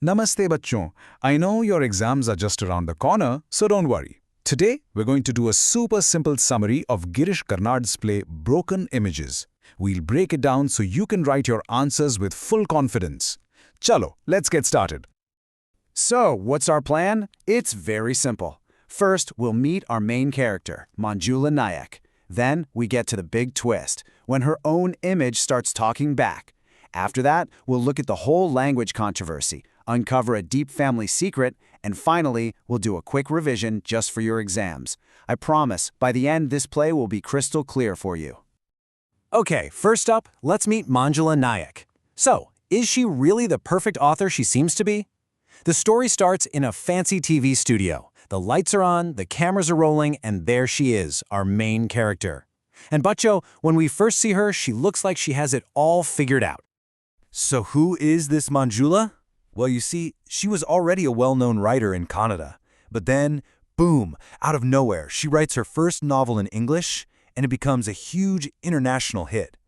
Namaste bachchon. I know your exams are just around the corner, so don't worry. Today, we're going to do a super simple summary of Girish Karnad's play Broken Images. We'll break it down so you can write your answers with full confidence. Chalo, let's get started. So, what's our plan? It's very simple. First, we'll meet our main character, Manjula Nayak. Then, we get to the big twist, when her own image starts talking back. After that, we'll look at the whole language controversy, uncover a deep family secret, and finally, we'll do a quick revision just for your exams. I promise, by the end, this play will be crystal clear for you. Okay, first up, let's meet Manjula Nayak. So, is she really the perfect author she seems to be? The story starts in a fancy TV studio. The lights are on, the cameras are rolling, and there she is, our main character. And Baccho, when we first see her, she looks like she has it all figured out. So who is this Manjula? Well, you see, she was already a well-known writer in Kannada. But then, boom, out of nowhere, she writes her first novel in English, and it becomes a huge international hit.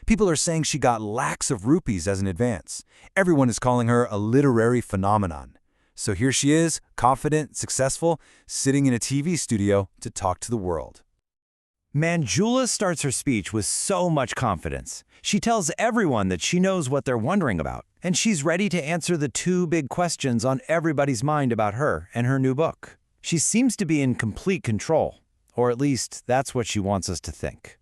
People are saying she got lakhs of rupees as an advance. Everyone is calling her a literary phenomenon. So here she is, confident, successful, sitting in a TV studio to talk to the world. Manjula starts her speech with so much confidence. She tells everyone that she knows what they're wondering about, and she's ready to answer the two big questions on everybody's mind about her and her new book. She seems to be in complete control, or at least that's what she wants us to think.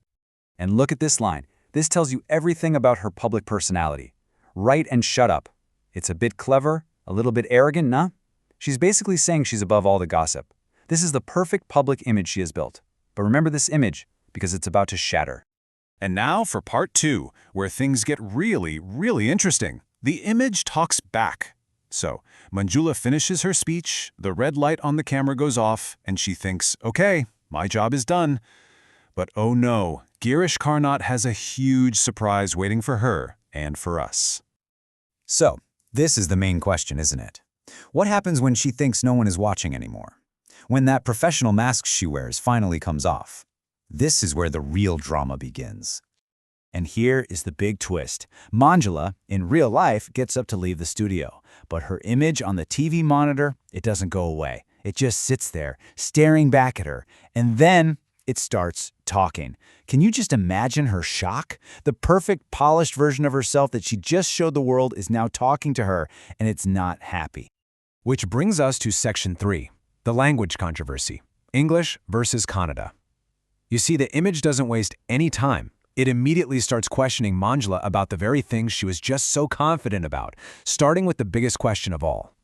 And look at this line. This tells you everything about her public personality. Write and shut up. It's a bit clever, a little bit arrogant, nah? She's basically saying she's above all the gossip. This is the perfect public image she has built. But remember this image, because it's about to shatter. And now for part 2, where things get really interesting. The image talks back. So, Manjula finishes her speech, the red light on the camera goes off, and she thinks, okay, my job is done. But oh no, Girish Karnad has a huge surprise waiting for her and for us. So, this is the main question, isn't it? What happens when she thinks no one is watching anymore? When that professional mask she wears finally comes off? This is where the real drama begins. And here is the big twist. Manjula, in real life, gets up to leave the studio. But her image on the TV monitor, it doesn't go away. It just sits there, staring back at her. And then it starts talking. Can you just imagine her shock? The perfect, polished version of herself that she just showed the world is now talking to her, and it's not happy. Which brings us to section 3, the language controversy, English versus Kannada. You see, the image doesn't waste any time. It immediately starts questioning Manjula about the very things she was just so confident about, starting with the biggest question of all.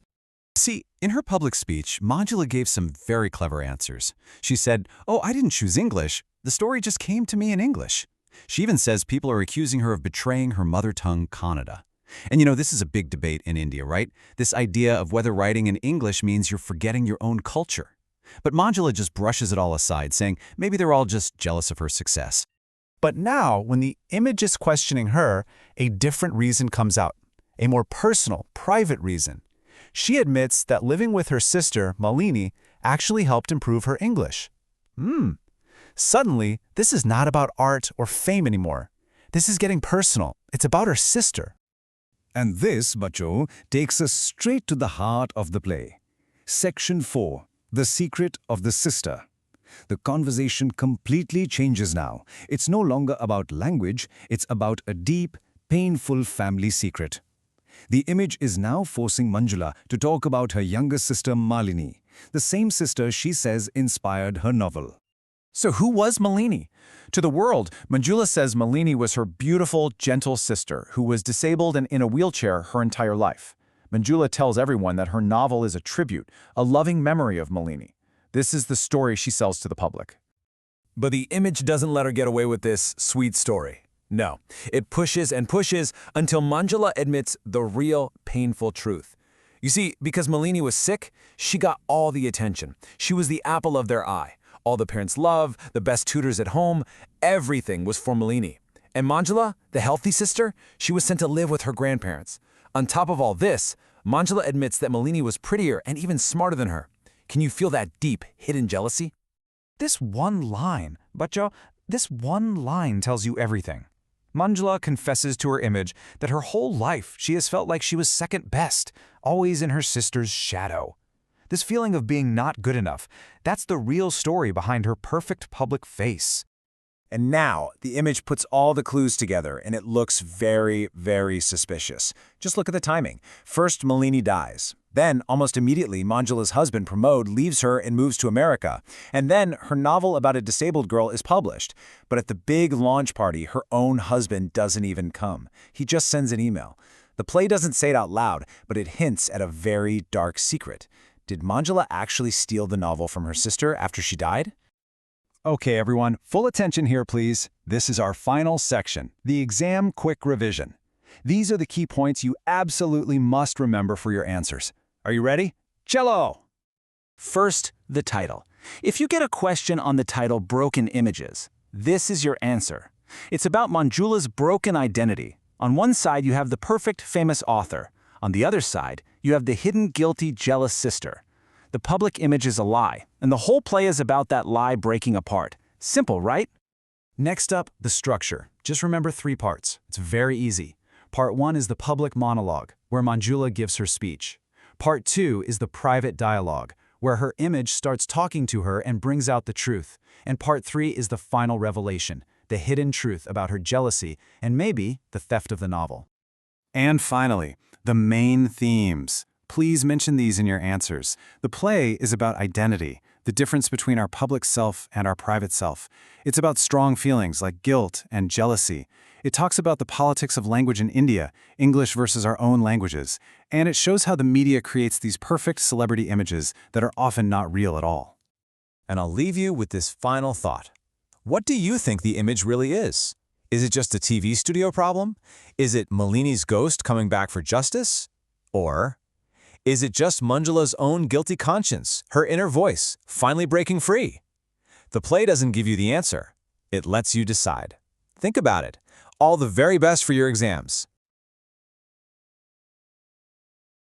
See, in her public speech, Manjula gave some very clever answers. She said, oh, I didn't choose English. The story just came to me in English. She even says people are accusing her of betraying her mother tongue, Kannada. And you know, this is a big debate in India, right? This idea of whether writing in English means you're forgetting your own culture. But Manjula just brushes it all aside, saying maybe they're all just jealous of her success. But now, when the image is questioning her, a different reason comes out, a more personal, private reason. She admits that living with her sister, Malini, actually helped improve her English. Suddenly, this is not about art or fame anymore. This is getting personal. It's about her sister. And this, Baccho, takes us straight to the heart of the play. Section 4, The Secret of the Sister. The conversation completely changes now. It's no longer about language, it's about a deep, painful family secret. The image is now forcing Manjula to talk about her younger sister Malini, the same sister she says inspired her novel. So who was Malini? To the world, Manjula says Malini was her beautiful, gentle sister who was disabled and in a wheelchair her entire life. Manjula tells everyone that her novel is a tribute, a loving memory of Malini. This is the story she sells to the public. But the image doesn't let her get away with this sweet story. No, it pushes and pushes until Manjula admits the real, painful truth. You see, because Malini was sick, she got all the attention. She was the apple of their eye. All the parents' love, the best tutors at home, everything was for Malini. And Manjula, the healthy sister, she was sent to live with her grandparents. On top of all this, Manjula admits that Malini was prettier and even smarter than her. Can you feel that deep, hidden jealousy? This one line, Baccho, this one line tells you everything. Manjula confesses to her image that her whole life she has felt like she was second best, always in her sister's shadow. This feeling of being not good enough, that's the real story behind her perfect public face. And now, the image puts all the clues together, and it looks very, very suspicious. Just look at the timing. First, Malini dies. Then, almost immediately, Manjula's husband, Pramod, leaves her and moves to America. And then, her novel about a disabled girl is published. But at the big launch party, her own husband doesn't even come. He just sends an email. The play doesn't say it out loud, but it hints at a very dark secret. Did Manjula actually steal the novel from her sister after she died? Okay, everyone, full attention here, please. This is our final section, the exam quick revision. These are the key points you absolutely must remember for your answers. Are you ready? Cello! First, the title. If you get a question on the title Broken Images, this is your answer. It's about Manjula's broken identity. On one side, you have the perfect, famous author. On the other side, you have the hidden, guilty, jealous sister. The public image is a lie, and the whole play is about that lie breaking apart. Simple, right? Next up, the structure. Just remember 3 parts. It's very easy. Part 1 is the public monologue, where Manjula gives her speech. Part 2 is the private dialogue, where her image starts talking to her and brings out the truth. And Part 3 is the final revelation, the hidden truth about her jealousy and maybe the theft of the novel. And finally, the main themes. Please mention these in your answers. The play is about identity, the difference between our public self and our private self. It's about strong feelings like guilt and jealousy. It talks about the politics of language in India, English versus our own languages, and it shows how the media creates these perfect celebrity images that are often not real at all. And I'll leave you with this final thought. What do you think the image really is? Is it just a TV studio problem? Is it Malini's ghost coming back for justice? Or is it just Manjula's own guilty conscience, her inner voice, finally breaking free? The play doesn't give you the answer. It lets you decide. Think about it. All the very best for your exams.